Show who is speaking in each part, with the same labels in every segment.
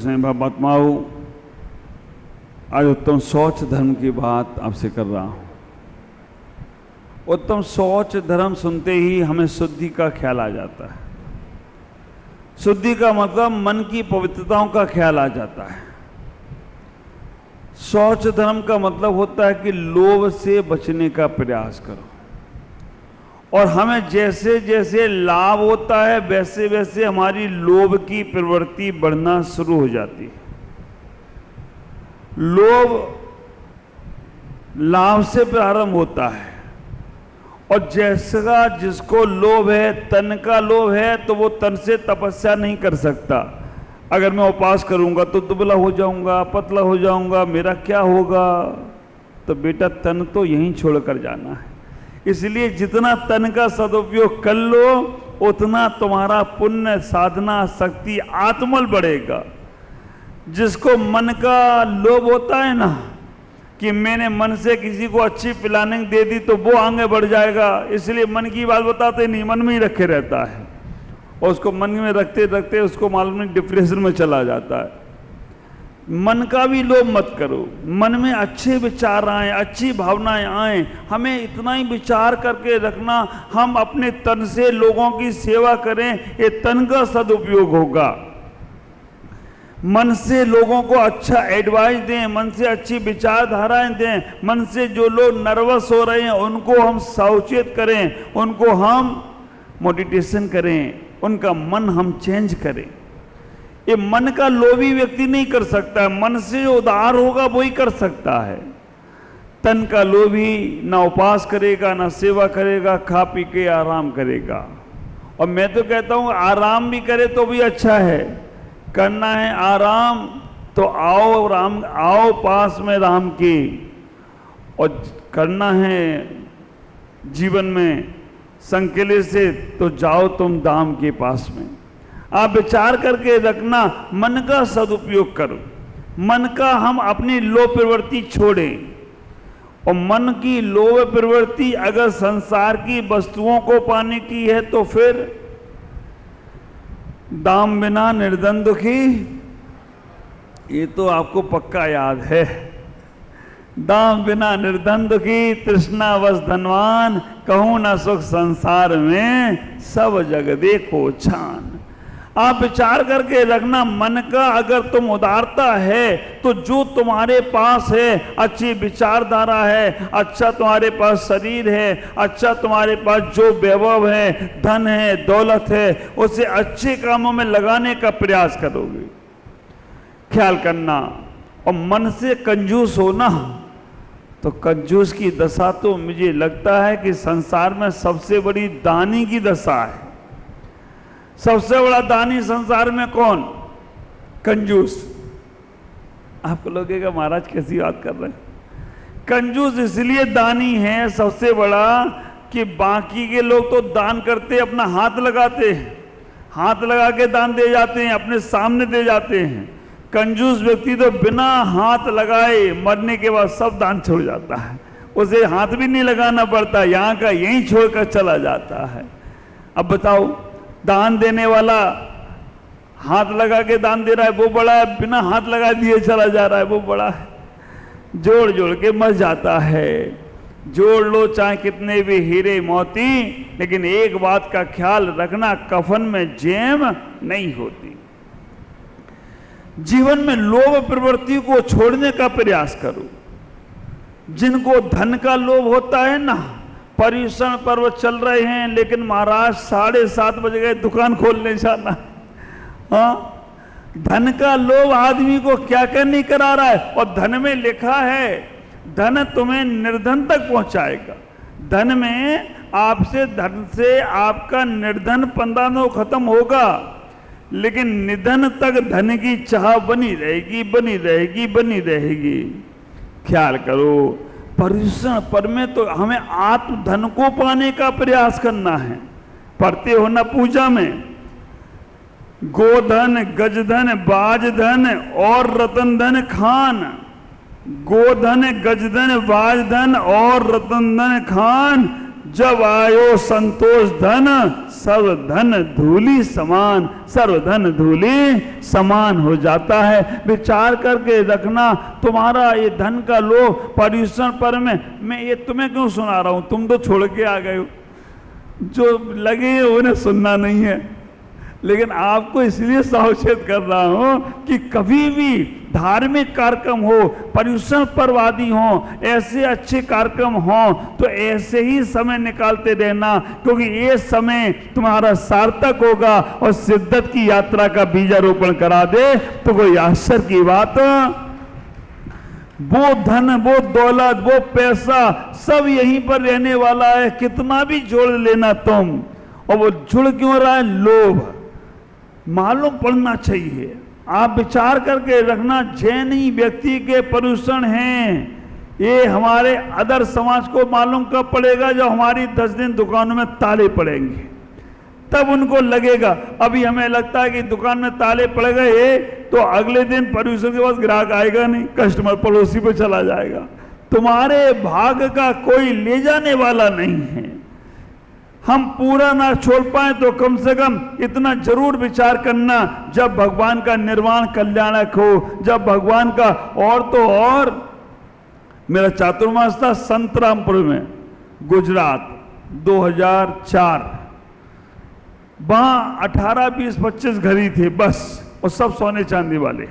Speaker 1: स्नेह भावात्माओं, आज उत्तम शौच धर्म की बात आपसे कर रहा हूं। उत्तम शौच धर्म सुनते ही हमें शुद्धि का ख्याल आ जाता है। शुद्धि का मतलब मन की पवित्रताओं का ख्याल आ जाता है। शौच धर्म का मतलब होता है कि लोभ से बचने का प्रयास करो, और हमें जैसे जैसे लाभ होता है वैसे वैसे हमारी लोभ की प्रवृत्ति बढ़ना शुरू हो जाती है। लोभ लाभ से प्रारंभ होता है, और जैसा जिसको लोभ है, तन का लोभ है, तो वो तन से तपस्या नहीं कर सकता। अगर मैं उपास करूंगा तो दुबला हो जाऊंगा, पतला हो जाऊंगा, मेरा क्या होगा? तो बेटा तन तो यहीं छोड़कर जाना है। इसलिए जितना तन का सदुपयोग कर लो उतना तुम्हारा पुण्य, साधना, शक्ति, आत्मबल बढ़ेगा। जिसको मन का लोभ होता है ना कि मैंने मन से किसी को अच्छी प्लानिंग दे दी तो वो आगे बढ़ जाएगा, इसलिए मन की बात बताते नहीं, मन में ही रखे रहता है, और उसको मन में रखते रखते उसको मालूम नहीं डिप्रेशन में चला जाता है। मन का भी लोभ मत करो। मन में अच्छे विचार आए, अच्छी भावनाएं आए, हमें इतना ही विचार करके रखना, हम अपने तन से लोगों की सेवा करें, ये तन का सदुपयोग होगा। मन से लोगों को अच्छा एडवाइस दें, मन से अच्छी विचारधाराएं दें, मन से जो लोग नर्वस हो रहे हैं उनको हम सावचेत करें, उनको हम मेडिटेशन करें, उनका मन हम चेंज करें। ये मन का लोभी व्यक्ति नहीं कर सकता है, मन से जो उदार होगा वही कर सकता है। तन का लोभी ना उपास करेगा, ना सेवा करेगा, खा पी के आराम करेगा। और मैं तो कहता हूं आराम भी करे तो भी अच्छा है। करना है आराम तो आओ राम, आओ पास में राम की, और करना है जीवन में संकेले से तो जाओ तुम धाम के पास में। आप विचार करके रखना, मन का सदुपयोग करो। मन का हम अपनी लोभ प्रवृत्ति छोड़ें, और मन की लोभ प्रवृत्ति अगर संसार की वस्तुओं को पाने की है तो फिर दाम बिना निर्धन दुखी, ये तो आपको पक्का याद है। दाम बिना निर्धन दुखी, तृष्णावश धनवान, कहूं ना सुख संसार में, सब जग देखो छान। आप विचार करके रखना, मन का अगर तुम उदारता है तो जो तुम्हारे पास है, अच्छी विचारधारा है, अच्छा तुम्हारे पास शरीर है, अच्छा तुम्हारे पास जो वैभव है, धन है, दौलत है, उसे अच्छे कामों में लगाने का प्रयास करोगे। ख्याल करना। और मन से कंजूस होना, तो कंजूस की दशा तो मुझे लगता है कि संसार में सबसे बड़ी दानी की दशा है। सबसे बड़ा दानी संसार में कौन? कंजूस। आपको लगेगा महाराज कैसी बात कर रहे हैं? कंजूस इसलिए दानी है सबसे बड़ा कि बाकी के लोग तो दान करते, अपना हाथ लगाते हैं, हाथ लगा के दान दे जाते हैं, अपने सामने दे जाते हैं। कंजूस व्यक्ति तो बिना हाथ लगाए मरने के बाद सब दान छोड़ जाता है, उसे हाथ भी नहीं लगाना पड़ता, यहाँ का यहीं छोड़कर चला जाता है। अब बताओ, दान देने वाला हाथ लगा के दान दे रहा है वो बड़ा है, बिना हाथ लगा दिए चला जा रहा है वो बड़ा है। जोड़ जोड़ के मर जाता है। जोड़ लो चाहे कितने भी हीरे मोती, लेकिन एक बात का ख्याल रखना, कफन में जेम नहीं होती। जीवन में लोभ प्रवृत्ति को छोड़ने का प्रयास करो। जिनको धन का लोभ होता है ना, पर्यूषण पर्व चल रहे हैं लेकिन महाराज 7:30 बज गए, दुकान खोलने जाना। हाँ, धन का लोभ आदमी को क्या क्या नहीं करा रहा है। और धन में लिखा है धन तुम्हें निर्धन तक पहुंचाएगा। धन में आपसे, धन से आपका निर्धन पंदानो खत्म होगा, लेकिन निधन तक धन की चाह बनी रहेगी, बनी रहेगी, बनी रहेगी। ख्याल करो, पर्यूषण पर में तो हमें आत्म धन को पाने का प्रयास करना है। पढ़ते हो ना पूजा में, गोधन, गजधन, बाजधन और रतन धन खान। गोधन, गजधन, बाजधन और रतन धन खान, जब आयो संतोष धन, सर्व धन धूलि समान, सर्व धन धूलि समान हो जाता है। विचार करके रखना, तुम्हारा ये धन का लोभ, पर्यूषण पर मैं ये तुम्हें क्यों सुना रहा हूं, तुम तो छोड़ के आ गए हो, जो लगे उन्हें सुनना नहीं है, लेकिन आपको इसलिए सावचेत कर रहा हूं कि कभी भी धार्मिक कार्यक्रम हो, पर्यूषण परवादी हो, ऐसे अच्छे कार्यक्रम हो तो ऐसे ही समय निकालते रहना, क्योंकि ये समय तुम्हारा सार्थक होगा और सिद्धत की यात्रा का बीजारोपण करा दे तो कोई आश्चर्य की बात। वो धन, वो दौलत, वो पैसा सब यहीं पर रहने वाला है, कितना भी जोड़ लेना तुम, और वो जुड़ क्यों रहा है? लोभ मालूम पड़ना चाहिए। आप विचार करके रखना, जैनी व्यक्ति के पर्यूषण हैं, ये हमारे अदर समाज को मालूम कब पड़ेगा? जब हमारी 10 दिन दुकानों में ताले पड़ेंगे, तब उनको लगेगा। अभी हमें लगता है कि दुकान में ताले पड़ गए तो अगले दिन पर्यूषण के बाद ग्राहक आएगा नहीं, कस्टमर पड़ोसी पे चला जाएगा। तुम्हारे भाग का कोई ले जाने वाला नहीं है। हम पूरा ना छोड़ पाए तो कम से कम इतना जरूर विचार करना, जब भगवान का निर्वाण कल्याणक हो, जब भगवान का, और तो और मेरा चातुर्मास था संतरामपुर में, गुजरात, 2004। वहां 18, 20, 25 घर ही थे बस, और सब सोने चांदी वाले।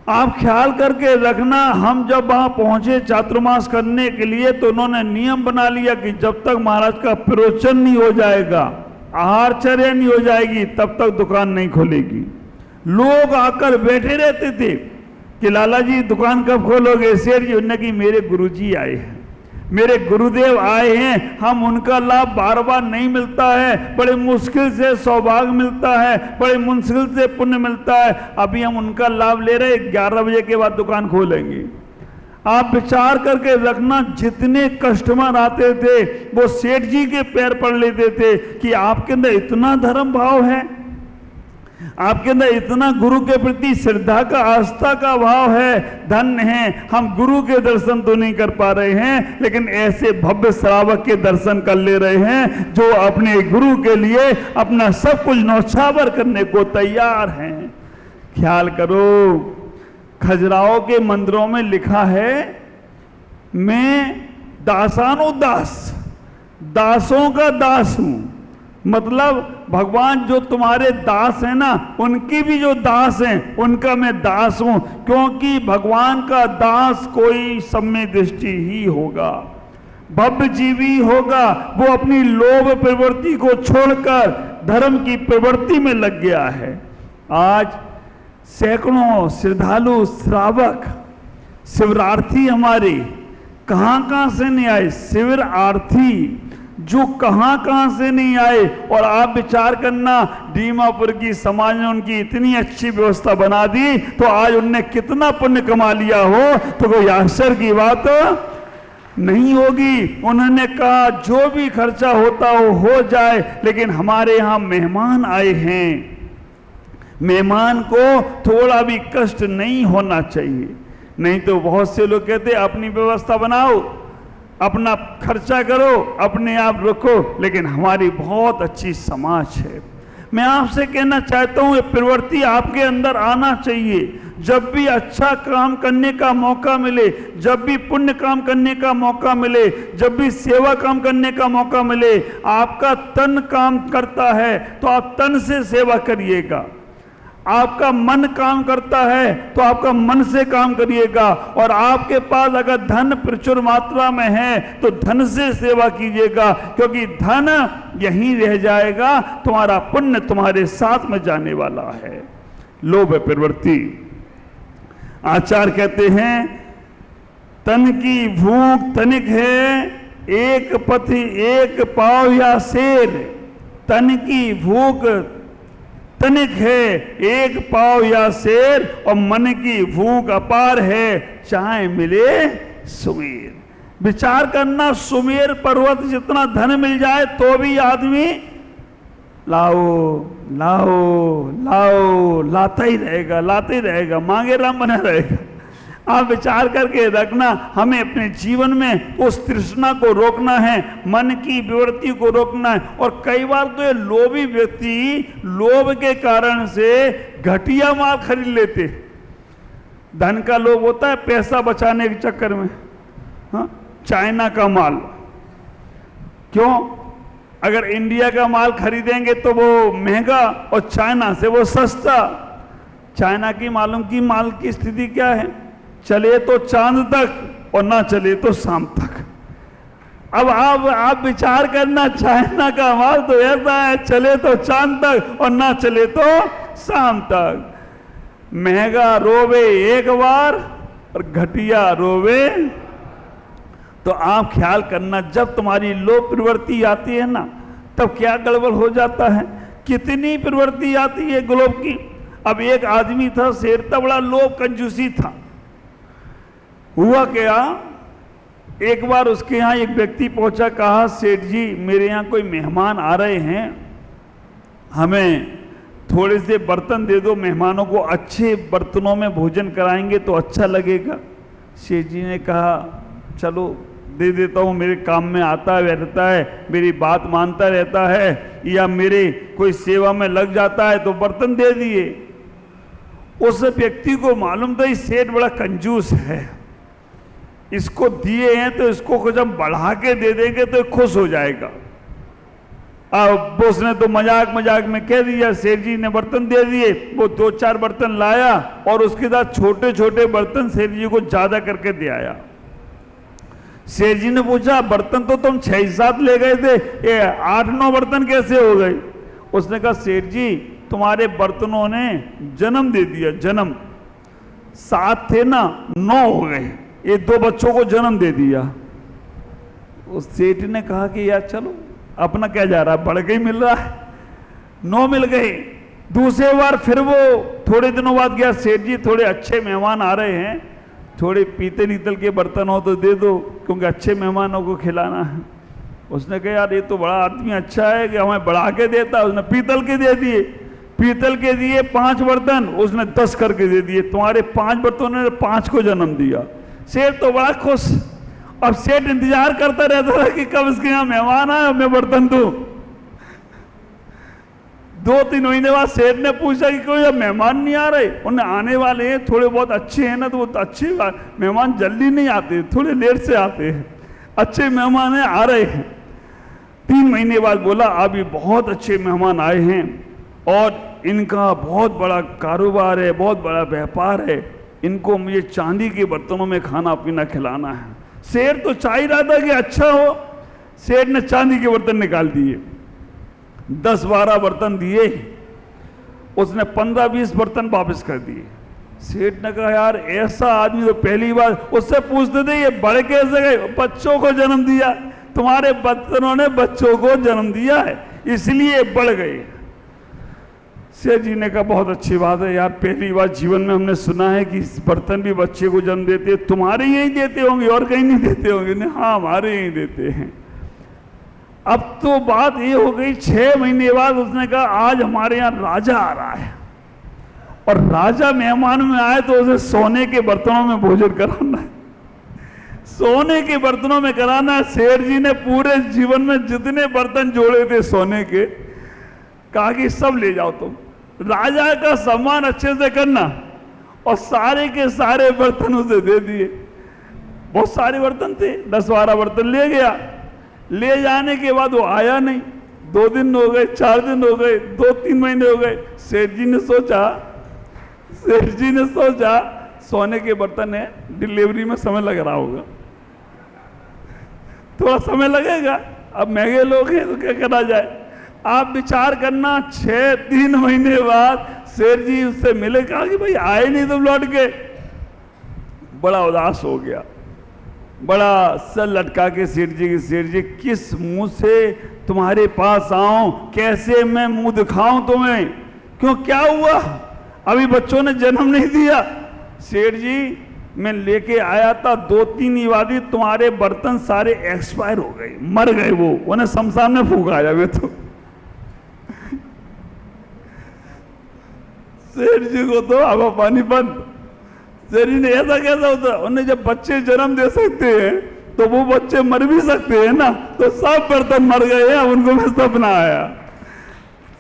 Speaker 1: आप ख्याल करके रखना, हम जब वहां पहुंचे चातुर्मास करने के लिए तो उन्होंने नियम बना लिया कि जब तक महाराज का प्रवचन नहीं हो जाएगा, आहारचर्या नहीं हो जाएगी, तब तक दुकान नहीं खोलेगी। लोग आकर बैठे रहते थे कि लाला जी दुकान कब खोलोगे? सेठ जी, उन्होंने कि मेरे गुरुजी आए हैं, मेरे गुरुदेव आए हैं, हम उनका लाभ बार बार नहीं मिलता है, बड़े मुश्किल से सौभाग्य मिलता है, बड़े मुश्किल से पुण्य मिलता है, अभी हम उनका लाभ ले रहे, 11 बजे के बाद दुकान खोलेंगे। आप विचार करके रखना, जितने कस्टमर आते थे वो सेठ जी के पैर पड़ लेते थे कि आपके अंदर इतना धर्म भाव है, आपके अंदर इतना गुरु के प्रति श्रद्धा का, आस्था का भाव है, धन्य है। हम गुरु के दर्शन तो नहीं कर पा रहे हैं, लेकिन ऐसे भव्य श्रावक के दर्शन कर ले रहे हैं जो अपने गुरु के लिए अपना सब कुछ न्यौछावर करने को तैयार हैं। ख्याल करो, खजुराहो के मंदिरों में लिखा है, मैं दासानुदास, दासों का दास हूं। मतलब भगवान जो तुम्हारे दास हैं ना, उनकी भी जो दास हैं उनका मैं दास हूं, क्योंकि भगवान का दास कोई सम्य दृष्टि ही होगा, भव्य जीवी होगा। वो अपनी लोभ प्रवृत्ति को छोड़कर धर्म की प्रवृत्ति में लग गया है। आज सैकड़ों श्रद्धालु श्रावक शिवरार्थी हमारे कहां से नहीं आए, शिवरार्थी जो कहां से नहीं आए। और आप विचार करना, दीमापुर की समाज ने उनकी इतनी अच्छी व्यवस्था बना दी तो आज उनने कितना पुण्य कमा लिया हो, तो कोई आश्चर्य की बात नहीं होगी। उन्होंने कहा जो भी खर्चा होता हो जाए, लेकिन हमारे यहां मेहमान आए हैं, मेहमान को थोड़ा भी कष्ट नहीं होना चाहिए। नहीं तो बहुत से लोग कहते अपनी व्यवस्था बनाओ, अपना खर्चा करो, अपने आप रखो, लेकिन हमारी बहुत अच्छी समाज है। मैं आपसे कहना चाहता हूं, ये प्रवृत्ति आपके अंदर आना चाहिए। जब भी अच्छा काम करने का मौका मिले, जब भी पुण्य काम करने का मौका मिले, जब भी सेवा काम करने का मौका मिले, आपका तन काम करता है तो आप तन से सेवा करिएगा। आपका मन काम करता है तो आपका मन से काम करिएगा। और आपके पास अगर धन प्रचुर मात्रा में है तो धन से सेवा कीजिएगा, क्योंकि धन यहीं रह जाएगा, तुम्हारा पुण्य तुम्हारे साथ में जाने वाला है। लोभ प्रवृत्ति। आचार्य कहते हैं, तन की भूख तनिक है, एक पथि एक पाव या शेर। तन की भूख तनिक है, एक पाव या शेर, और मन की भूख अपार है, चाहे मिले सुमेर। विचार करना, सुमेर पर्वत जितना धन मिल जाए तो भी आदमी लाओ लाओ लाओ लाता ही रहेगा, लाते ही रहेगा, मांगे राम बना रहेगा। आप विचार करके रखना, हमें अपने जीवन में उस तृष्णा को रोकना है, मन की विवृत्ति को रोकना है। और कई बार तो ये लोभी व्यक्ति लोभ के कारण से घटिया माल खरीद लेते। धन का लोभ होता है पैसा बचाने के चक्कर में। हाँ, चाइना का माल, क्यों? अगर इंडिया का माल खरीदेंगे तो वो महंगा और चाइना से वो सस्ता। चाइना की मालूम की माल की स्थिति क्या है? चले तो चांद तक और ना चले तो शाम तक। अब आप विचार करना, चाइना का माल तो ऐसा है, चले तो चांद तक और ना चले तो शाम तक। महंगा रोवे एक बार और घटिया रोवे। तो आप ख्याल करना, जब तुम्हारी लोभ प्रवृत्ति आती है ना, तब क्या गड़बड़ हो जाता है। कितनी प्रवृत्ति आती है लोभ की। अब एक आदमी था, शेर था, बड़ा लोभ कंजूसी था। हुआ क्या, एक बार उसके यहाँ एक व्यक्ति पहुंचा, कहा सेठ जी मेरे यहाँ कोई मेहमान आ रहे हैं, हमें थोड़े से बर्तन दे दो, मेहमानों को अच्छे बर्तनों में भोजन कराएंगे तो अच्छा लगेगा। सेठ जी ने कहा चलो दे देता हूँ, मेरे काम में आता रहता है, मेरी बात मानता रहता है, या मेरे कोई सेवा में लग जाता है, तो बर्तन दे दिए। उस व्यक्ति को मालूम था इस सेठ बड़ा कंजूस है, इसको दिए हैं तो इसको कुछ हम बढ़ा के दे देंगे तो खुश हो जाएगा। अब उसने तो मजाक मजाक में कह दिया, सेठ जी ने बर्तन दे दिए। वो 2-4 बर्तन लाया और उसके साथ छोटे छोटे बर्तन सेठ जी को ज्यादा करके दे आया। सेठ जी ने पूछा बर्तन तो तुम 6-7 ले गए थे, ये 8-9 बर्तन कैसे हो गए? उसने कहा सेठ जी तुम्हारे बर्तनों ने जन्म दे दिया, जन्म। 7 थे ना, 9 हो गए, ये 2 बच्चों को जन्म दे दिया। उस सेठ ने कहा कि यार चलो अपना क्या जा रहा है, बढ़ गई मिल रहा है, 9 मिल गए। दूसरे बार फिर वो थोड़े दिनों बाद गया, सेठ जी थोड़े अच्छे मेहमान आ रहे हैं, थोड़े पीतल ईतल के बर्तन हो तो दे दो, क्योंकि अच्छे मेहमानों को खिलाना है। उसने कहा यार ये तो बड़ा आदमी अच्छा है कि हमें बढ़ा के देता। उसने पीतल के दे दिए, पीतल के दिए 5 बर्तन, उसने 10 करके दे दिए। तुम्हारे 5 बर्तनों ने 5 को जन्म दिया। सेठ तो बड़ा खुश। अब सेठ इंतजार करता रहता था कि कब इसके यहाँ मेहमान आए, मैं बर्तन दूं। 2-3 महीने बाद सेठ ने पूछा कि कोई अब मेहमान नहीं आ रहे। उन्हें आने वाले हैं, थोड़े बहुत अच्छे हैं ना, तो वो तो अच्छे मेहमान जल्दी नहीं आते, थोड़े लेट से आते हैं, अच्छे मेहमान हैं, आ रहे हैं। 3 महीने बाद बोला अभी बहुत अच्छे मेहमान आए हैं और इनका बहुत बड़ा कारोबार है, बहुत बड़ा व्यापार है, इनको मुझे चांदी के बर्तनों में खाना पीना खिलाना है। सेठ तो चाह ही रहा था कि अच्छा हो। सेठ ने चांदी के बर्तन निकाल दिए, 10-12 बर्तन दिए, उसने 15-20 बर्तन वापस कर दिए। सेठ ने कहा यार ऐसा आदमी तो पहली बार। उससे पूछते थे ये बढ़ कैसे गए? बच्चों को जन्म दिया, तुम्हारे बर्तनों ने बच्चों को जन्म दिया है इसलिए बढ़ गए। सेठ जी ने कहा बहुत अच्छी बात है यार, पहली बार जीवन में हमने सुना है कि बर्तन भी बच्चे को जन्म देते हैं। तुम्हारे यहीं देते होंगे और कहीं नहीं देते होंगे? ने हाँ हमारे यहीं देते हैं। अब तो बात ये हो गई, 6 महीने बाद उसने कहा आज हमारे यहाँ राजा आ रहा है और राजा मेहमान में आए तो उसे सोने के बर्तनों में भोजन कराना है, सोने के बर्तनों में कराना है। सेठ जी ने पूरे जीवन में जितने बर्तन जोड़े थे सोने के, कहा कि सब ले जाओ तुम, राजा का सम्मान अच्छे से करना। और सारे के सारे बर्तन उसे दे दिए। बहुत सारे बर्तन थे, 10-12 बर्तन ले गया। ले जाने के बाद वो आया नहीं, 2 दिन हो गए, 4 दिन हो गए, 2-3 महीने हो गए। सेठ जी ने सोचा सोने के बर्तन है, डिलीवरी में समय लग रहा होगा, थोड़ा समय लगेगा, अब महंगे लोग हैं तो क्या करा जाए। आप विचार करना, 3 महीने बाद सेठ जी उससे मिले, कहा कि भाई आए नहीं तुम लौट के। बड़ा उदास हो गया, बड़ा सर लटका के सेठ जी किस मुंह से तुम्हारे पास आऊं, कैसे मैं मुंह दिखाऊं तुम्हें, क्यों क्या हुआ? अभी बच्चों ने जन्म नहीं दिया। सेठ जी मैं लेके आया था 2-3 ही वादी, तुम्हारे बर्तन सारे एक्सपायर हो गए, मर गए, वो उन्हें शमशान में फूंकाया मैं तो। सेठ जी को तो हवा पानी बंद। शरीर ने ऐसा कैसा होता है? उन्हें जब बच्चे जन्म दे सकते हैं तो वो बच्चे मर भी सकते हैं ना, तो सब बर्तन मर गए हैं, उनको में सपना आया।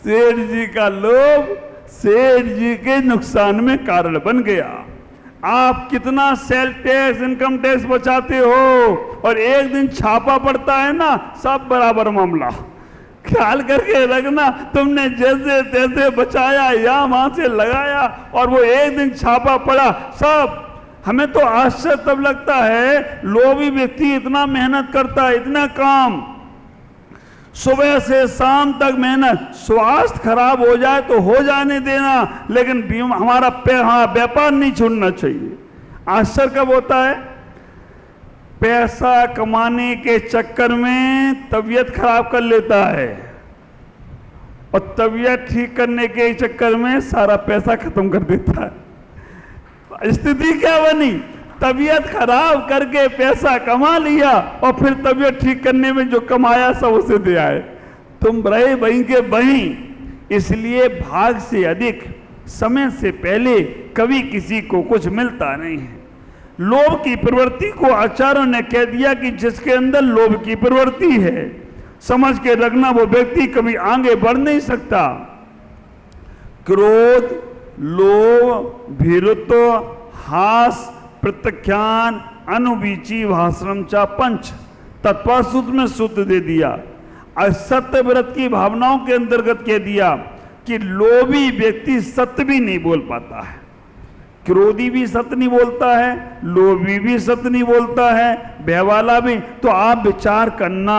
Speaker 1: सेठ जी का लोभ सेठ जी के नुकसान में कारण बन गया। आप कितना सेल टैक्स, इनकम टैक्स बचाते हो, और एक दिन छापा पड़ता है ना, सब बराबर मामला। ख्याल करके रखना, तुमने जैसे तैसे बचाया या वहां से लगाया, और वो एक दिन छापा पड़ा, सब। हमें तो आश्चर्य तब लगता है, लोभी व्यक्ति इतना मेहनत करता है, इतना काम, सुबह से शाम तक मेहनत, स्वास्थ्य खराब हो जाए तो हो जाने देना, लेकिन हमारा व्यापार नहीं छूटना चाहिए। आश्चर्य कब होता है? पैसा कमाने के चक्कर में तबीयत खराब कर लेता है, और तबीयत ठीक करने के चक्कर में सारा पैसा खत्म कर देता है। स्थिति क्या बनी? तबीयत खराब करके पैसा कमा लिया, और फिर तबीयत ठीक करने में जो कमाया सब उसे दे आए। तुम रहे वहीं के वहीं। इसलिए भाग से अधिक समय से पहले कभी किसी को कुछ मिलता नहीं है। लोभ की प्रवृत्ति को आचार्यों ने कह दिया कि जिसके अंदर लोभ की प्रवृत्ति है, समझ के रखना वो व्यक्ति कभी आगे बढ़ नहीं सकता। क्रोध, लोभ, भीरुत्व, हास, प्रत्याख्यान, अनुवीची, भाषणम चा पंच, तत्पर सूत्र में सूत्र दे दिया। और सत्य व्रत की भावनाओं के अंतर्गत कह दिया कि लोभी व्यक्ति सत्य भी नहीं बोल पाता है। क्रोधी भी सत्य नहीं बोलता है, लोभी भी सत्य नहीं बोलता है, भयवाला भी। तो आप विचार करना,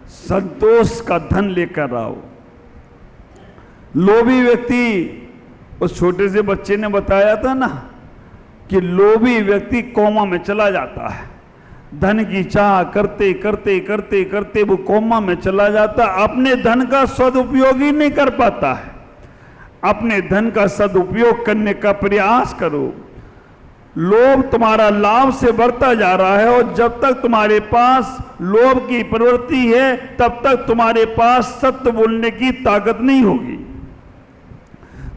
Speaker 1: संतोष का धन लेकर आओ। लोभी व्यक्ति, उस छोटे से बच्चे ने बताया था ना कि लोभी व्यक्ति कोमा में चला जाता है। धन की चाह करते करते करते करते वो कोमा में चला जाता, अपने धन का सदुपयोग ही नहीं कर पाता है। अपने धन का सदुपयोग करने का प्रयास करो। लोभ तुम्हारा लाभ से बढ़ता जा रहा है, और जब तक तुम्हारे पास लोभ की प्रवृत्ति है, तब तक तुम्हारे पास सत्य बोलने की ताकत नहीं होगी।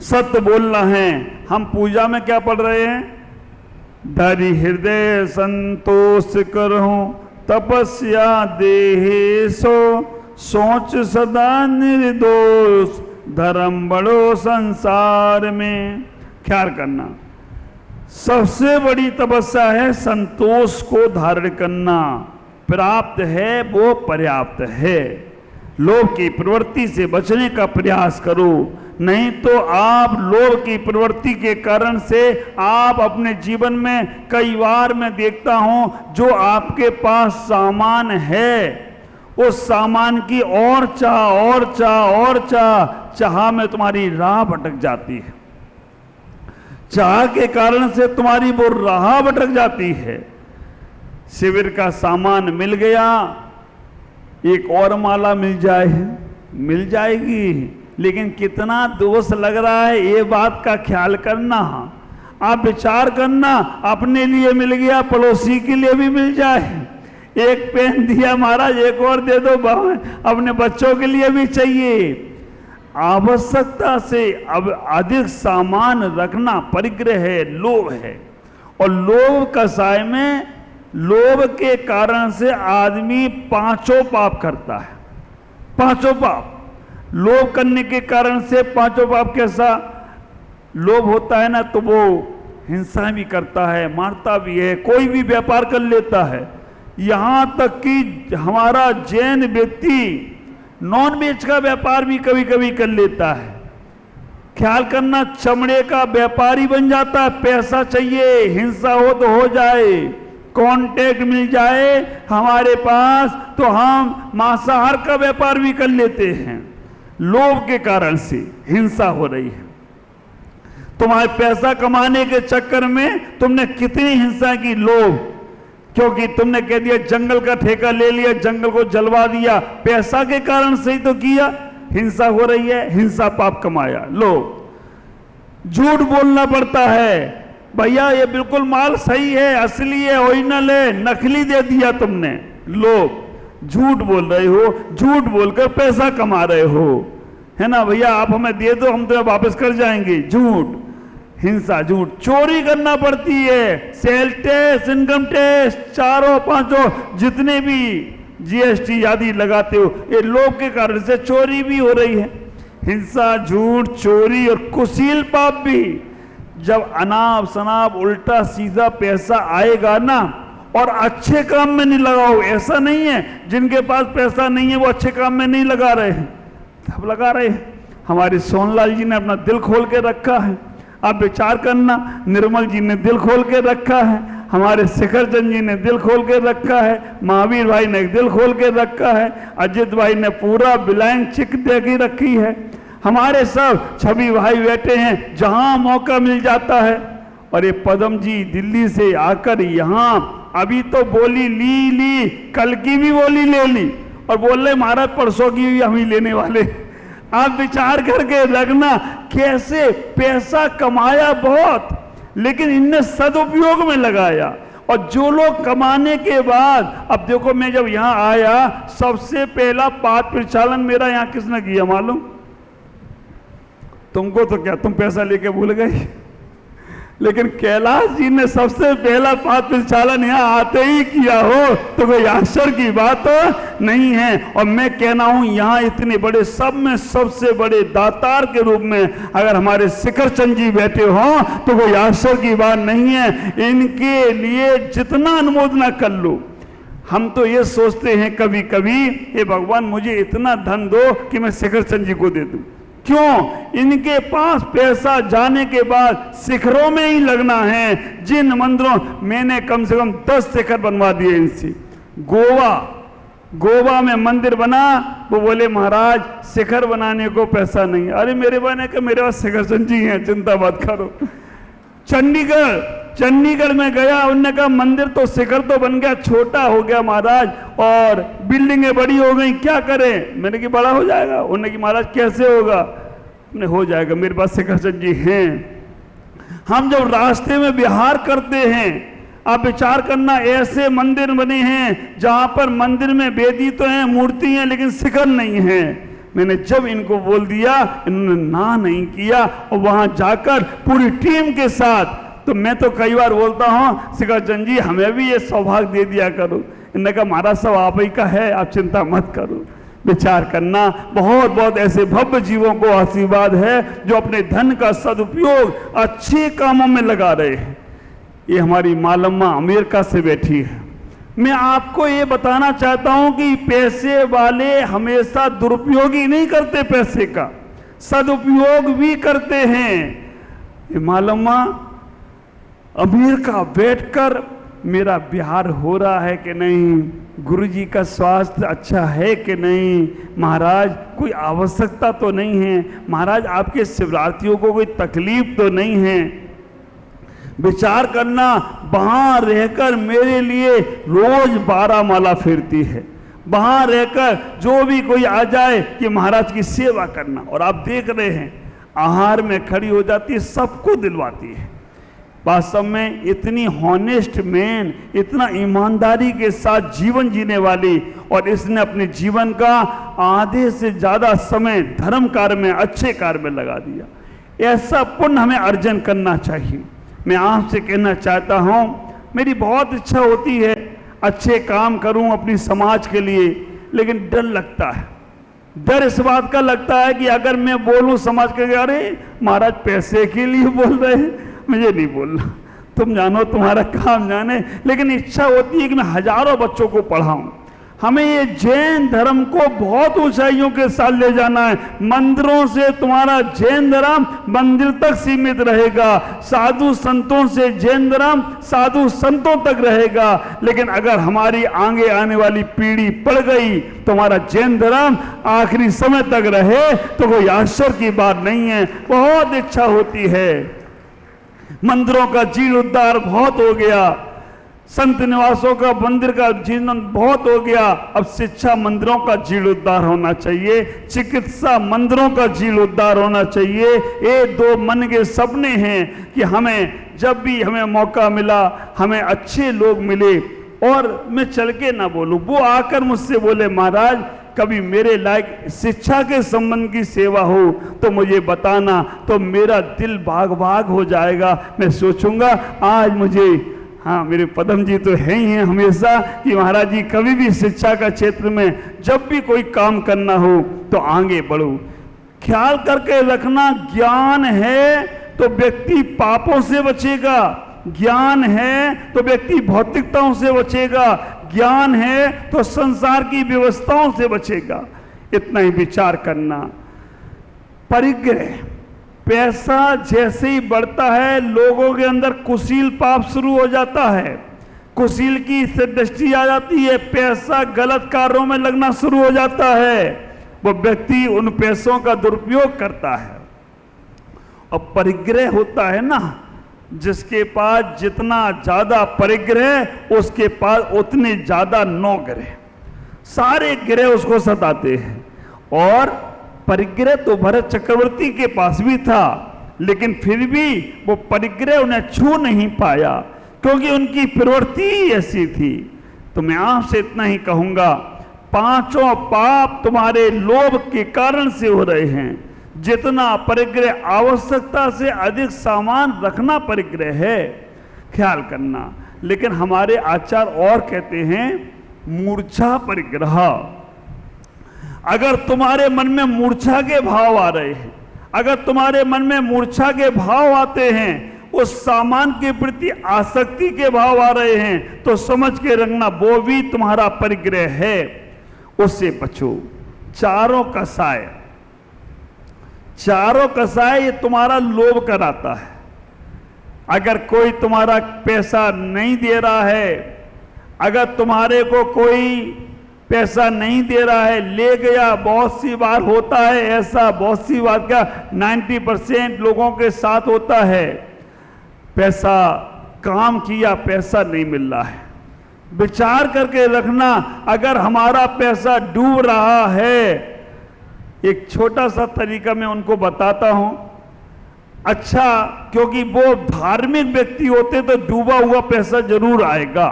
Speaker 1: सत्य बोलना है। हम पूजा में क्या पढ़ रहे हैं? धरि हृदय संतोष करहूं तपस्या देहे सो, सोच सदा निर्दोष धर्म बड़ो संसार में। ख्याल करना, सबसे बड़ी तपस्या है संतोष को धारण करना। प्राप्त है वो पर्याप्त है। लोभ की प्रवृत्ति से बचने का प्रयास करो, नहीं तो आप लोभ की प्रवृत्ति के कारण से आप अपने जीवन में कई बार मैं देखता हूं, जो आपके पास सामान है उस सामान की और चाह में तुम्हारी राह भटक जाती है। चाह के कारण से तुम्हारी वो राह भटक जाती है। शिविर का सामान मिल गया, एक और माला मिल जाएगी, लेकिन कितना दोष लग रहा है, ये बात का ख्याल करना। आप विचार करना, अपने लिए मिल गया, पड़ोसी के लिए भी मिल जाए। एक पेन दिया महाराज, एक और दे दो, अपने बच्चों के लिए भी चाहिए। आवश्यकता से अब अधिक सामान रखना परिग्रह है, लोभ है। और लोभ कसाय में, लोभ के कारण से आदमी पांचों पाप करता है। पांचों पाप लोभ करने के कारण से पांचों पाप। कैसा लोभ होता है ना, तो वो हिंसा भी करता है, मारता भी है, कोई भी व्यापार कर लेता है। यहां तक कि हमारा जैन व्यक्ति नॉनवेज का व्यापार भी कभी कभी कर लेता है। ख्याल करना, चमड़े का व्यापारी बन जाता है। पैसा चाहिए, हिंसा हो तो हो जाए, कांटेक्ट मिल जाए हमारे पास, तो हम मांसाहार का व्यापार भी कर लेते हैं। लोभ के कारण से हिंसा हो रही है। तुम्हारे पैसा कमाने के चक्कर में तुमने कितनी हिंसा की, लोभ, क्योंकि तुमने कह दिया जंगल का ठेका ले लिया, जंगल को जलवा दिया, पैसा के कारण से ही तो किया। हिंसा हो रही है, हिंसा पाप कमाया। लोभ। झूठ बोलना पड़ता है, भैया ये बिल्कुल माल सही है, असली है, ओरिजिनल है, नकली दे दिया तुमने। लोभ। झूठ बोल रहे हो, झूठ बोलकर पैसा कमा रहे हो, है ना भैया, आप हमें दे दो, हम तुम्हें वापस कर जाएंगे। झूठ। हिंसा, झूठ, चोरी करना पड़ती है, सेल टैक्स, इनकम टैक्स, चारों पांचों जितने भी जीएसटी आदि लगाते हो, ये लोभ के कारण से चोरी भी हो रही है। हिंसा, झूठ, चोरी और कुशील पाप भी। जब अनाप शनाप उल्टा सीधा पैसा आएगा ना, और अच्छे काम में नहीं लगाओ, ऐसा नहीं है जिनके पास पैसा नहीं है वो अच्छे काम में नहीं लगा रहे हैं, सब लगा रहे हैं। हमारे सोनलाल जी ने अपना दिल खोल के रखा है, आप विचार करना। निर्मल जी ने दिल खोल के रखा है, हमारे शिखर चंद जी ने दिल खोल के रखा है, महावीर भाई ने दिल खोल के रखा है, अजित भाई ने पूरा ब्लैंक चिक दे के रखी है, हमारे सब छवि भाई बैठे हैं, जहां मौका मिल जाता है। और ये पदम जी दिल्ली से आकर यहां अभी तो बोली ली, कल की भी बोली ले ली, और बोल रहे महाराज परसों की भी हम ही लेने वाले। आप विचार करके रखना, कैसे पैसा कमाया बहुत, लेकिन इनने सदुपयोग में लगाया। और जो लोग कमाने के बाद, अब देखो मैं जब यहां आया सबसे पहला पाठ प्रचालन मेरा यहां किसने किया मालूम? तुमको तो क्या, तुम पैसा लेके भूल गए, लेकिन कैलाश जी ने सबसे पहला पाठ प्रचालन यहाँ आते ही किया हो तो कोई आश्चर्य की बात नहीं है। और मैं कहना हूं यहाँ इतने बड़े, सब में सबसे बड़े दातार के रूप में अगर हमारे शिखर चंद जी बैठे हो तो कोई आश्चर्य की बात नहीं है। इनके लिए जितना अनुमोदना कर लो। हम तो ये सोचते हैं कभी कभी, ये भगवान मुझे इतना धन दो कि मैं शिखर चंद जी को दे दूं। क्यों? इनके पास पैसा जाने के बाद शिखरों में ही लगना है। जिन मंदिरों, मैंने कम से कम 10 शिखर बनवा दिए इनसे। गोवा में मंदिर बना, वो बोले महाराज शिखर बनाने को पैसा नहीं। अरे मेरे बने का मेरे पास शिखर चंद जी हैं, चिंता मत करो। चंडीगढ़ में गया, उन्होंने कहा मंदिर तो शिखर तो बन गया, छोटा हो गया महाराज, और बिल्डिंगें बड़ी हो गई, क्या करें? मैंने कि बड़ा हो जाएगा। उन्होंने कि महाराज कैसे होगा? हमने हो जाएगा, मेरे पास शिखर चंद जी हैं। हम जब रास्ते में विहार करते हैं, आप विचार करना, ऐसे मंदिर बने हैं जहां पर मंदिर में वेदी तो है, मूर्ति है, लेकिन शिखर नहीं है। मैंने जब इनको बोल दिया, इन्होंने ना नहीं किया, और वहां जाकर पूरी टीम के साथ, तो मैं तो कई बार बोलता हूं शिखर चंद जी हमें भी ये सौभाग्य दे दिया करो। इन्होंने कहा महाराज सब आप ही का है, आप चिंता मत करो। विचार करना, बहुत बहुत ऐसे भव्य जीवों को आशीर्वाद है जो अपने धन का सदुपयोग अच्छे कामों में लगा रहे हैं। ये हमारी मालम्मा अमेरिका से बैठी है। मैं आपको ये बताना चाहता हूं कि पैसे वाले हमेशा दुरुपयोग ही नहीं करते, पैसे का सदुपयोग भी करते हैं। ये मालम्मा अमेरिका बैठकर मेरा बिहार हो रहा है कि नहीं, गुरुजी का स्वास्थ्य अच्छा है कि नहीं, महाराज कोई आवश्यकता तो नहीं है, महाराज आपके शिवरात्रियों को कोई तकलीफ तो नहीं है। विचार करना, वहां रहकर मेरे लिए रोज 12 माला फिरती है, वहां रहकर जो भी कोई आ जाए कि महाराज की सेवा करना, और आप देख रहे हैं आहार में खड़ी हो जाती है, सबको दिलवाती है। वास्तव में इतनी हॉनेस्ट मैन, इतना ईमानदारी के साथ जीवन जीने वाली, और इसने अपने जीवन का आधे से ज्यादा समय धर्म कार्य में, अच्छे कार्य में लगा दिया। ऐसा पुण्य हमें अर्जन करना चाहिए। मैं आपसे कहना चाहता हूं, मेरी बहुत इच्छा होती है अच्छे काम करूं अपनी समाज के लिए, लेकिन डर लगता है। डर इस बात का लगता है कि अगर मैं बोलूं समाज के, अरे महाराज पैसे के लिए बोल रहे हैं, मुझे नहीं बोलना, तुम जानो, तुम्हारा काम जाने। लेकिन इच्छा होती है कि मैं हजारों बच्चों को पढ़ाऊं। हमें ये जैन धर्म को बहुत ऊंचाइयों के साथ ले जाना है। मंदिरों से तुम्हारा जैन धर्म मंदिर तक सीमित रहेगा, साधु संतों से जैन धर्म साधु संतों तक रहेगा। लेकिन अगर हमारी आगे आने वाली पीढ़ी पड़ गई तो हमारा जैन धर्म आखिरी समय तक रहे तो कोई आश्चर्य की बात नहीं है। बहुत इच्छा होती है। मंदिरों का जीर्णोद्धार बहुत हो गया, संत निवासों का मंदिर का जीर्ण बहुत हो गया। अब शिक्षा मंदिरों का जीर्णोद्धार होना चाहिए, चिकित्सा मंदिरों का जीर्णोद्धार होना चाहिए। ये दो मन के सपने हैं कि हमें जब भी हमें मौका मिला, हमें अच्छे लोग मिले, और मैं चल के ना बोलूं, वो आकर मुझसे बोले महाराज कभी मेरे लायक शिक्षा के संबंध की सेवा हो तो मुझे बताना, तो मेरा दिल भाग भाग हो जाएगा। मैं सोचूंगा आज मुझे, हाँ मेरे पदम जी तो है ही हैं हमेशा कि महाराज जी कभी भी शिक्षा का क्षेत्र में जब भी कोई काम करना हो तो आगे बढ़ो। ख्याल करके रखना, ज्ञान है तो व्यक्ति पापों से बचेगा, ज्ञान है तो व्यक्ति भौतिकताओं से बचेगा, ज्ञान है तो संसार की व्यवस्थाओं से बचेगा। इतना ही विचार करना। परिग्रह, पैसा जैसे ही बढ़ता है लोगों के अंदर कुशील पाप शुरू हो जाता है, कुशील की दृष्टि आ जाती है, पैसा गलत कार्यों में लगना शुरू हो जाता है, वो व्यक्ति उन पैसों का दुरुपयोग करता है। और परिग्रह होता है ना, जिसके पास जितना ज्यादा परिग्रह उसके पास उतने ज्यादा नौग्रह, सारे ग्रह उसको सताते हैं। और परिग्रह तो भरत चक्रवर्ती के पास भी था, लेकिन फिर भी वो परिग्रह उन्हें छू नहीं पाया क्योंकि उनकी प्रवृत्ति ही ऐसी थी। तो मैं आपसे इतना ही कहूंगा, पांचों पाप तुम्हारे लोभ के कारण से हो रहे हैं। जितना परिग्रह, आवश्यकता से अधिक सामान रखना परिग्रह है, ख्याल करना। लेकिन हमारे आचार और कहते हैं मूर्छा परिग्रह। अगर तुम्हारे मन में मूर्छा के भाव आ रहे हैं, अगर तुम्हारे मन में मूर्छा के भाव आते हैं, उस सामान के प्रति आसक्ति के भाव आ रहे हैं, तो समझ के रखना वो भी तुम्हारा परिग्रह है, उससे बचो। चारों कसाय, चारों कसाय ये तुम्हारा लोभ कराता है। अगर कोई तुम्हारा पैसा नहीं दे रहा है, अगर तुम्हारे को कोई पैसा नहीं दे रहा है, ले गया, बहुत सी बार होता है ऐसा, बहुत सी बार क्या 90% लोगों के साथ होता है। पैसा काम किया, पैसा नहीं मिल रहा है, विचार करके रखना। अगर हमारा पैसा डूब रहा है, एक छोटा सा तरीका मैं उनको बताता हूं। अच्छा, क्योंकि वो धार्मिक व्यक्ति होते तो डूबा हुआ पैसा जरूर आएगा,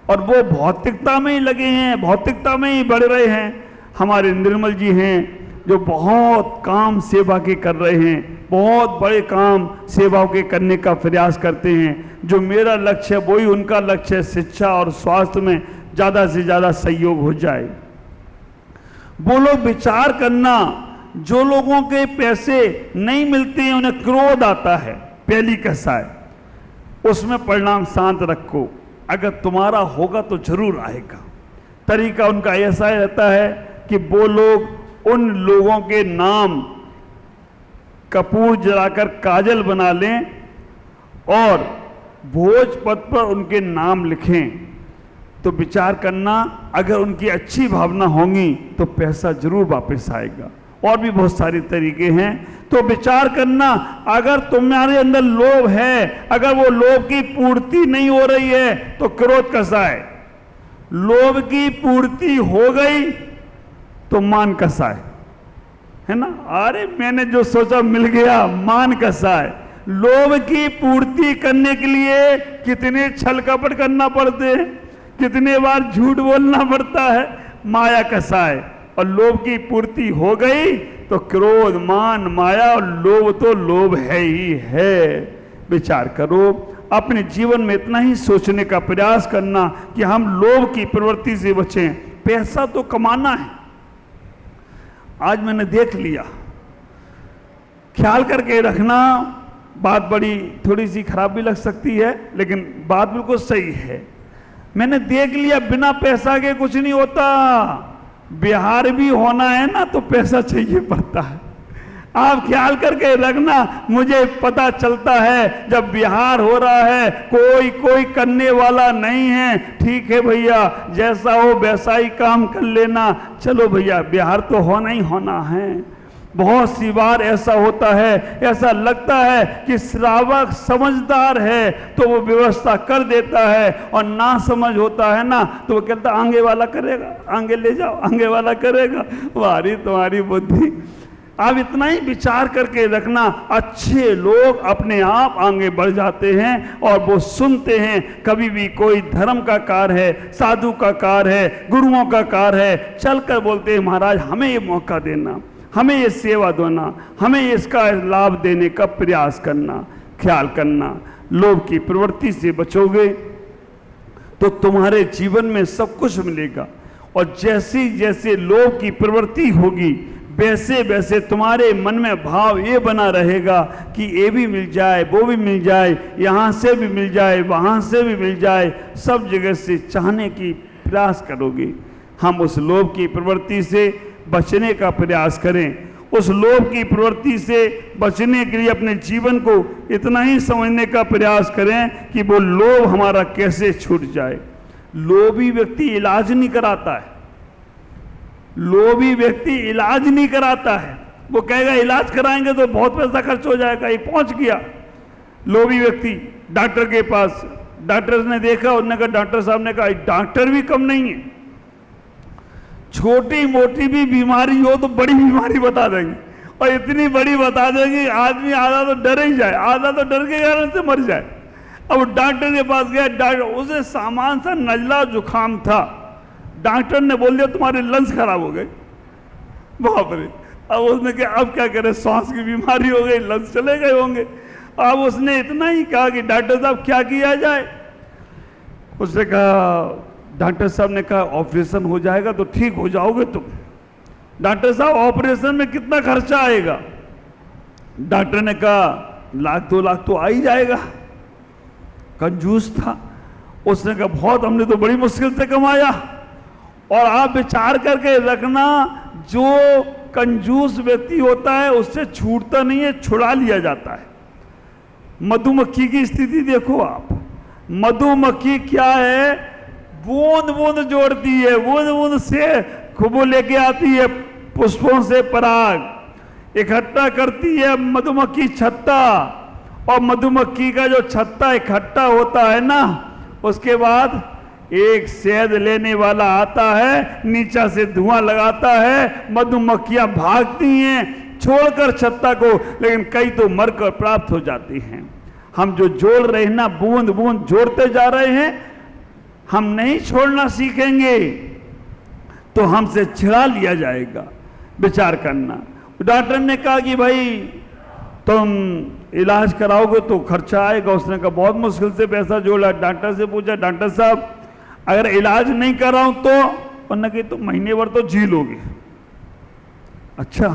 Speaker 1: और वो भौतिकता में ही लगे हैं, भौतिकता में ही बढ़ रहे हैं। हमारे निर्मल जी हैं जो बहुत काम सेवा के कर रहे हैं, बहुत बड़े काम सेवाओं के करने का प्रयास करते हैं। जो मेरा लक्ष्य है वही उनका लक्ष्य है, शिक्षा और स्वास्थ्य में ज़्यादा से ज़्यादा सहयोग हो जाए। वो लोग विचार करना, जो लोगों के पैसे नहीं मिलते हैं उन्हें क्रोध आता है, पहली कसाय, उसमें परिणाम शांत रखो। अगर तुम्हारा होगा तो जरूर आएगा। तरीका उनका ऐसा रहता है कि वो लोग उन लोगों के नाम कपूर जलाकर काजल बना लें और भोज पत्र पर उनके नाम लिखें। तो विचार करना, अगर उनकी अच्छी भावना होंगी तो पैसा जरूर वापस आएगा। और भी बहुत सारे तरीके हैं, तो विचार करना। अगर तुम्हारे अंदर लोभ है, अगर वो लोभ की पूर्ति नहीं हो रही है तो क्रोध कसाय, लोभ की पूर्ति हो गई तो मान कसाय, है ना। अरे मैंने जो सोचा मिल गया, मान कसाय। लोभ की पूर्ति करने के लिए कितने छल कपट करना पड़ते हैं, कितने बार झूठ बोलना पड़ता है, माया कसाय। और लोभ की पूर्ति हो गई तो क्रोध, मान, माया और लोभ तो लोभ है ही है। विचार करो, अपने जीवन में इतना ही सोचने का प्रयास करना कि हम लोभ की प्रवृत्ति से बचें। पैसा तो कमाना है, आज मैंने देख लिया, ख्याल करके रखना। बात बड़ी थोड़ी सी खराब भी लग सकती है, लेकिन बात बिल्कुल सही है। मैंने देख लिया बिना पैसा के कुछ नहीं होता। बिहार भी होना है ना तो पैसा चाहिए पड़ता है। आप ख्याल करके रखना, मुझे पता चलता है जब बिहार हो रहा है कोई करने वाला नहीं है, ठीक है भैया जैसा हो वैसा ही काम कर लेना, चलो भैया बिहार तो होना ही होना है। बहुत सी बार ऐसा होता है, ऐसा लगता है कि श्रावक समझदार है तो वो व्यवस्था कर देता है, और ना समझ होता है ना तो वो कहता आगे वाला करेगा, आगे ले जाओ, आगे वाला करेगा। वारी तुम्हारी बुद्धि। आप इतना ही विचार करके रखना, अच्छे लोग अपने आप आगे बढ़ जाते हैं और वो सुनते हैं। कभी भी कोई धर्म का कार्य है, साधु का कार्य है, गुरुओं का कार्य है, चलकर बोलते हैं महाराज हमें ये मौका देना, हमें ये सेवा देना, हमें इसका लाभ देने का प्रयास करना। ख्याल करना, लोभ की प्रवृत्ति से बचोगे तो तुम्हारे जीवन में सब कुछ मिलेगा, और जैसी जैसे लोभ की प्रवृत्ति होगी वैसे वैसे तुम्हारे मन में भाव ये बना रहेगा कि ये भी मिल जाए, वो भी मिल जाए, यहाँ से भी मिल जाए, वहाँ से भी मिल जाए, सब जगह से चाहने की प्रयास करोगे। हम उस लोभ की प्रवृत्ति से बचने का प्रयास करें। उस लोभ की प्रवृत्ति से बचने के लिए अपने जीवन को इतना ही समझने का प्रयास करें कि वो लोभ हमारा कैसे छूट जाए। लोभी व्यक्ति इलाज नहीं कराता है, लोभी व्यक्ति इलाज नहीं कराता है। वो कहेगा इलाज कराएंगे तो बहुत पैसा खर्च हो जाएगा। एक पहुंच गया लोभी व्यक्ति डॉक्टर के पास, डॉक्टर ने देखा, उन्होंने कहा, डॉक्टर साहब ने कहा डॉक्टर भी कम नहीं है, छोटी मोटी भी बीमारी हो तो बड़ी बीमारी बता देंगे, और इतनी बड़ी बता देंगे आदमी आधा तो डर ही जाए, आधा तो डर के कारण से मर जाए। अब डॉक्टर के पास गया, डॉक्टर उसे सामान सा नजला जुकाम था, डॉक्टर ने बोल दिया तुम्हारे लंग्स खराब हो गए। बाप रे, अब उसने कहा अब क्या करे, सांस की बीमारी हो गई, लंग्स चले गए होंगे। अब उसने इतना ही कहा कि डॉक्टर साहब क्या किया जाए। उसने कहा, डॉक्टर साहब ने कहा ऑपरेशन हो जाएगा तो ठीक हो जाओगे तुम। डॉक्टर साहब ऑपरेशन में कितना खर्चा आएगा? डॉक्टर ने कहा 1-2 लाख तो आ ही जाएगा। कंजूस था, उसने कहा बहुत, हमने तो बड़ी मुश्किल से कमाया। और आप विचार करके रखना, जो कंजूस व्यक्ति होता है उससे छूटता नहीं है, छुड़ा लिया जाता है। मधुमक्खी की स्थिति देखो आप, मधुमक्खी क्या है, बूंद बूंद जोड़ती है, बूंद बूंद से खुशबू लेके आती है, पुष्पों से पराग इकट्ठा करती है मधुमक्खी छत्ता, और मधुमक्खी का जो छत्ता इकट्ठा होता है ना, उसके बाद एक शहद लेने वाला आता है, नीचा से धुआं लगाता है, मधुमक्खियां भागती हैं छोड़कर छत्ता को, लेकिन कई तो मरकर प्राप्त हो जाती हैं। हम जो जोड़ रहे हैं ना, बूंद बूंद जोड़ते जा रहे हैं, हम नहीं छोड़ना सीखेंगे तो हमसे छिड़ा लिया जाएगा। विचार करना। डॉक्टर ने कहा कि भाई तुम इलाज कराओगे तो खर्चा आएगा। उसने कहा बहुत मुश्किल से पैसा जोड़ा। डॉक्टर से पूछा, डॉक्टर साहब अगर इलाज नहीं कराऊं तो? उन्होंने कहा तो महीने भर तो जी लोगे। अच्छा,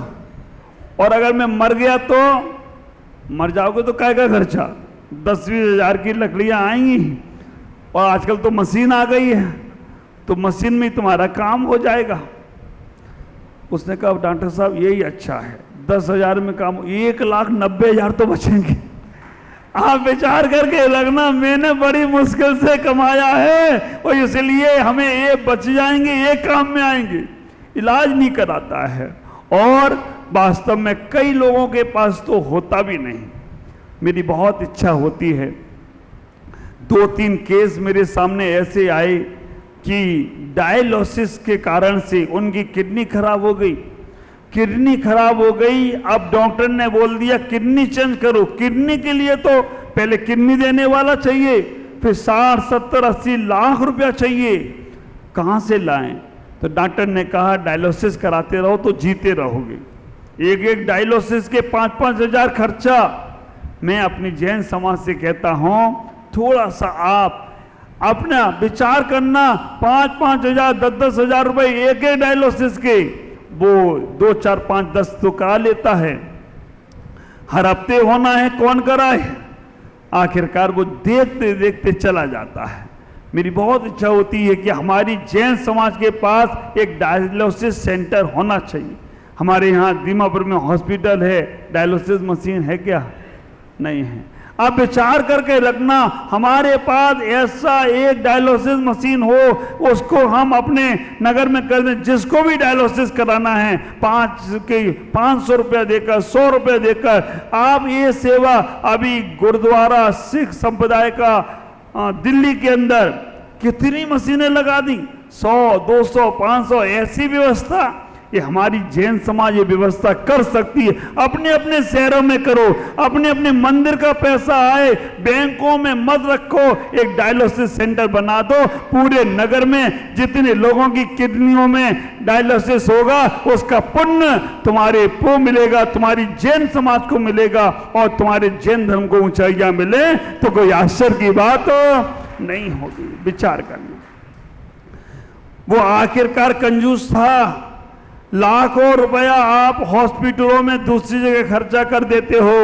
Speaker 1: और अगर मैं मर गया तो? मर जाओगे तो काय का खर्चा, 10-20 हजार की लकड़ियां आएंगी, और आजकल तो मशीन आ गई है, तो मशीन में तुम्हारा काम हो जाएगा। उसने कहा डॉक्टर साहब यही अच्छा है, 10,000 में काम, 1,90,000 तो बचेंगे। आप विचार करके रखना, मैंने बड़ी मुश्किल से कमाया है और इसलिए हमें ये बच जाएंगे, ये काम में आएंगे। इलाज नहीं कराता है, और वास्तव में कई लोगों के पास तो होता भी नहीं। मेरी बहुत इच्छा होती है, 2-3 केस मेरे सामने ऐसे आए कि डायलिसिस के कारण से उनकी किडनी खराब हो गई। किडनी खराब हो गई, अब डॉक्टर ने बोल दिया किडनी चेंज करो। किडनी के लिए तो पहले किडनी देने वाला चाहिए, फिर 60, 70, 80 लाख रुपया चाहिए, कहाँ से लाएं? तो डॉक्टर ने कहा डायलिसिस कराते रहो तो जीते रहोगे। एक डायलिसिस के 5-5 हजार खर्चा। मैं अपनी जैन समाज से कहता हूं, थोड़ा सा आप अपना विचार करना, 5-5 हजार, 10-10 हजार रुपए एक डायलिसिस के, वो 2, 4, 5, 10 तो करा लेता है। हर हफ्ते होना है, कौन कराए? आखिरकार वो देखते देखते चला जाता है। मेरी बहुत इच्छा होती है कि हमारी जैन समाज के पास एक डायलिसिस सेंटर होना चाहिए। हमारे यहाँ दीमापुर में हॉस्पिटल है, डायलिसिस मशीन है क्या? नहीं है। आप विचार करके रखना, हमारे पास ऐसा एक डायलिसिस मशीन हो, उसको हम अपने नगर में कर दें। जिसको भी डायलिसिस कराना है 500 रुपया देकर, 100 रुपया देकर आप ये सेवा, अभी गुरुद्वारा सिख संप्रदाय का दिल्ली के अंदर कितनी मशीनें लगा दी, 100, 200, 500 ऐसी व्यवस्था। ये हमारी जैन समाज ये व्यवस्था कर सकती है। अपने अपने शहरों में करो, अपने अपने मंदिर का पैसा आए, बैंकों में मत रखो, एक डायलिसिस सेंटर बना दो। पूरे नगर में जितने लोगों की किडनियों में डायलिसिस होगा उसका पुण्य तुम्हारे को मिलेगा, तुम्हारी जैन समाज को मिलेगा और तुम्हारे जैन धर्म को ऊंचाइयां मिले तो कोई आश्चर्य की बात नहीं होगी। विचार करना। वो आखिरकार कंजूस था। लाखों रुपया आप हॉस्पिटलों में दूसरी जगह खर्चा कर देते हो।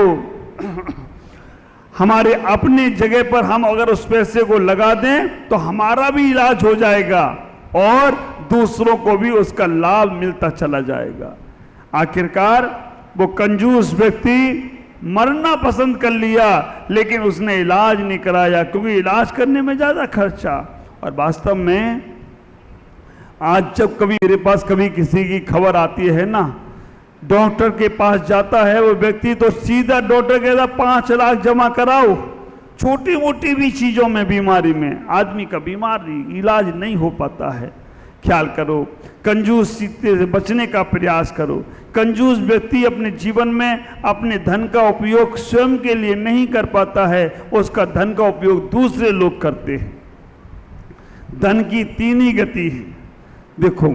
Speaker 1: हमारे अपनी जगह पर हम अगर उस पैसे को लगा दें तो हमारा भी इलाज हो जाएगा और दूसरों को भी उसका लाभ मिलता चला जाएगा। आखिरकार वो कंजूस व्यक्ति मरना पसंद कर लिया लेकिन उसने इलाज नहीं कराया, क्योंकि इलाज करने में ज्यादा खर्चा। और वास्तव में आज जब कभी मेरे पास कभी किसी की खबर आती है ना, डॉक्टर के पास जाता है वो व्यक्ति तो सीधा डॉक्टर कहता 5 लाख जमा कराओ। छोटी मोटी भी चीजों में, बीमारी में आदमी का बीमारी इलाज नहीं हो पाता है। ख्याल करो, कंजूस से बचने का प्रयास करो। कंजूस व्यक्ति अपने जीवन में अपने धन का उपयोग स्वयं के लिए नहीं कर पाता है, उसका धन का उपयोग दूसरे लोग करते हैं। धन की 3 ही गति है। देखो,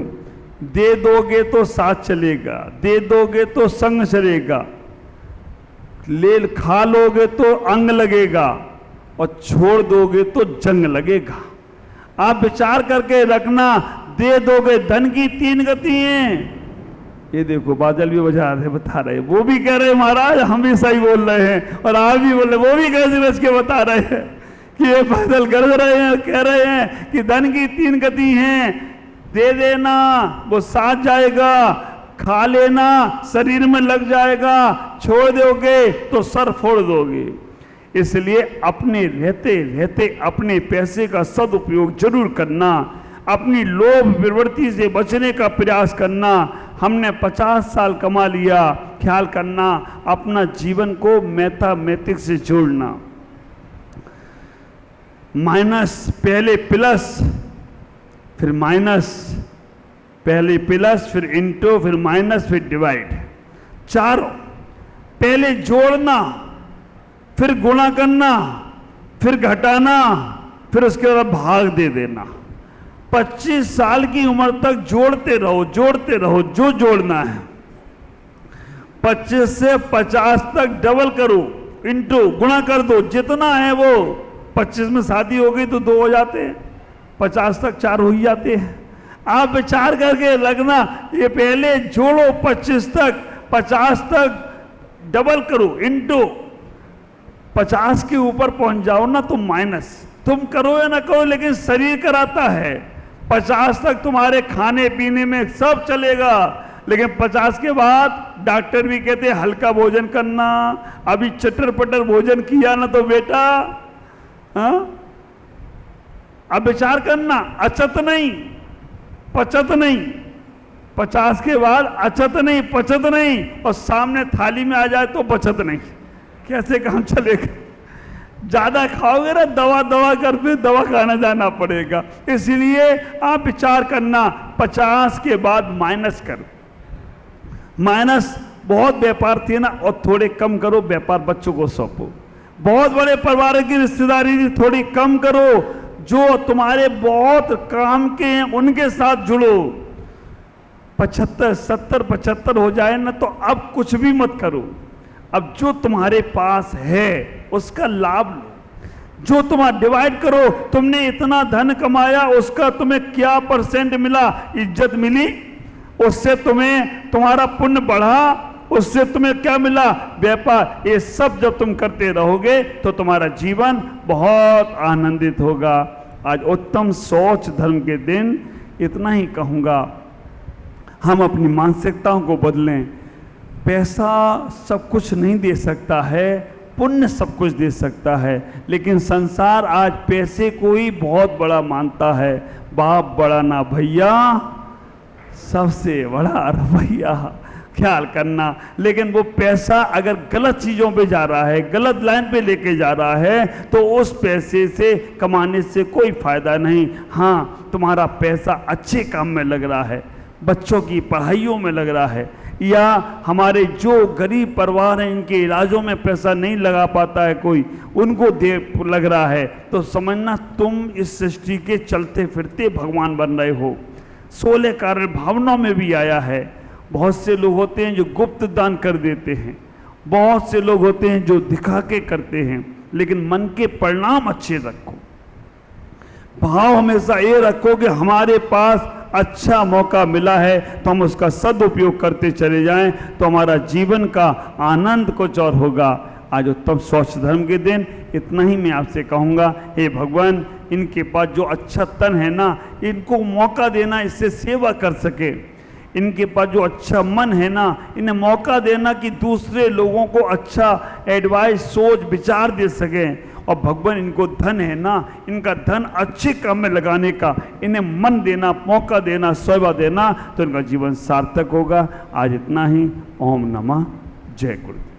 Speaker 1: दे दोगे तो साथ चलेगा, दे दोगे तो संग चलेगा, ले खा लोगे तो अंग लगेगा और छोड़ दोगे तो जंग लगेगा। आप विचार करके रखना, दे दोगे, धन की 3 गति हैं। ये देखो बादल भी बता रहे, वो भी कह रहे महाराज हम भी सही बोल रहे हैं और आप भी बोल रहे, वो भी कैसे बच के बता रहे हैं कि ये बादल गरज रहे हैं, कह रहे हैं कि धन की 3 गति हैं। दे देना वो साथ जाएगा, खा लेना शरीर में लग जाएगा, छोड़ दोगे तो सर फोड़ दोगे। इसलिए अपने रहते रहते अपने पैसे का सदुपयोग जरूर करना, अपनी लोभ प्रवृत्ति से बचने का प्रयास करना। हमने 50 साल कमा लिया, ख्याल करना अपना जीवन को मैथमेटिक्स से जोड़ना। माइनस पहले प्लस फिर माइनस, पहले प्लस फिर इंटू फिर माइनस फिर डिवाइड, चारों। पहले जोड़ना, फिर गुणा करना, फिर घटाना, फिर उसके बाद भाग दे देना। 25 साल की उम्र तक जोड़ते रहो, जोड़ते रहो जो जोड़ना है। 25 से 50 तक डबल करो, इंटू गुणा कर दो, जितना है वो। 25 में शादी हो गई तो 2 हो जाते हैं, 50 तक 4 हो ही जाते हैं। आप विचार करके लगना, ये पहले जोड़ो 25 तक, 50 तक डबल करो, इंटू 50 के ऊपर पहुंच जाओ ना तो माइनस। तुम करो या ना करो लेकिन शरीर कराता है। 50 तक तुम्हारे खाने पीने में सब चलेगा, लेकिन 50 के बाद डॉक्टर भी कहते हैं हल्का भोजन करना। अभी चटर पटर भोजन किया ना तो बेटा, हाँ अब विचार करना, अचत नहीं पचत नहीं, 50 के बाद अचत नहीं पचत नहीं, और सामने थाली में आ जाए तो बचत नहीं। कैसे काम चलेगा? ज्यादा खाओगे ना दवा दवा कर फिर दवा खाना जाना पड़ेगा। इसलिए आप विचार करना, 50 के बाद माइनस करो। माइनस बहुत व्यापार थे ना, और थोड़े कम करो, व्यापार बच्चों को सौंपो। बहुत बड़े परिवार की रिश्तेदारी थोड़ी कम करो, जो तुम्हारे बहुत काम के हैं उनके साथ जुड़ो। 75 70 75 हो जाए ना तो अब कुछ भी मत करो। अब जो तुम्हारे पास है उसका लाभ लो, जो तुम्हारा डिवाइड करो। तुमने इतना धन कमाया, उसका तुम्हें क्या परसेंट मिला? इज्जत मिली, उससे तुम्हें तुम्हारा पुण्य बढ़ा, उससे तुम्हें क्या मिला? व्यापार। ये सब जब तुम करते रहोगे तो तुम्हारा जीवन बहुत आनंदित होगा। आज उत्तम सोच धर्म के दिन इतना ही कहूँगा, हम अपनी मानसिकताओं को बदलें। पैसा सब कुछ नहीं दे सकता है, पुण्य सब कुछ दे सकता है, लेकिन संसार आज पैसे को ही बहुत बड़ा मानता है। बाप बड़ा ना भैया, सबसे बड़ा रवैया। ख्याल करना। लेकिन वो पैसा अगर गलत चीज़ों पे जा रहा है, गलत लाइन पे लेके जा रहा है, तो उस पैसे से कमाने से कोई फायदा नहीं। हाँ, तुम्हारा पैसा अच्छे काम में लग रहा है, बच्चों की पढ़ाइयों में लग रहा है, या हमारे जो गरीब परिवार हैं इनके इलाजों में पैसा नहीं लगा पाता है कोई, उनको दे लग रहा है, तो समझना तुम इस सृष्टि के चलते फिरते भगवान बन रहे हो। 16 कारण भावनाओं में भी आया है। बहुत से लोग होते हैं जो गुप्त दान कर देते हैं, बहुत से लोग होते हैं जो दिखा के करते हैं, लेकिन मन के परिणाम अच्छे रखो। भाव हमेशा ये रखो कि हमारे पास अच्छा मौका मिला है तो हम उसका सदुपयोग करते चले जाएं, तो हमारा जीवन का आनंद कुछ और होगा। आज उत्तम स्वच्छ धर्म के दिन इतना ही मैं आपसे कहूँगा, हे भगवान, इनके पास जो अच्छा तन है ना, इनको मौका देना इससे सेवा कर सके। इनके पास जो अच्छा मन है ना, इन्हें मौका देना कि दूसरे लोगों को अच्छा एडवाइस, सोच, विचार दे सकें। और भगवान, इनको धन है ना, इनका धन अच्छे काम में लगाने का इन्हें मन देना, मौका देना, सेवा देना, तो इनका जीवन सार्थक होगा। आज इतना ही। ओम नमः। जय गुरुदेव।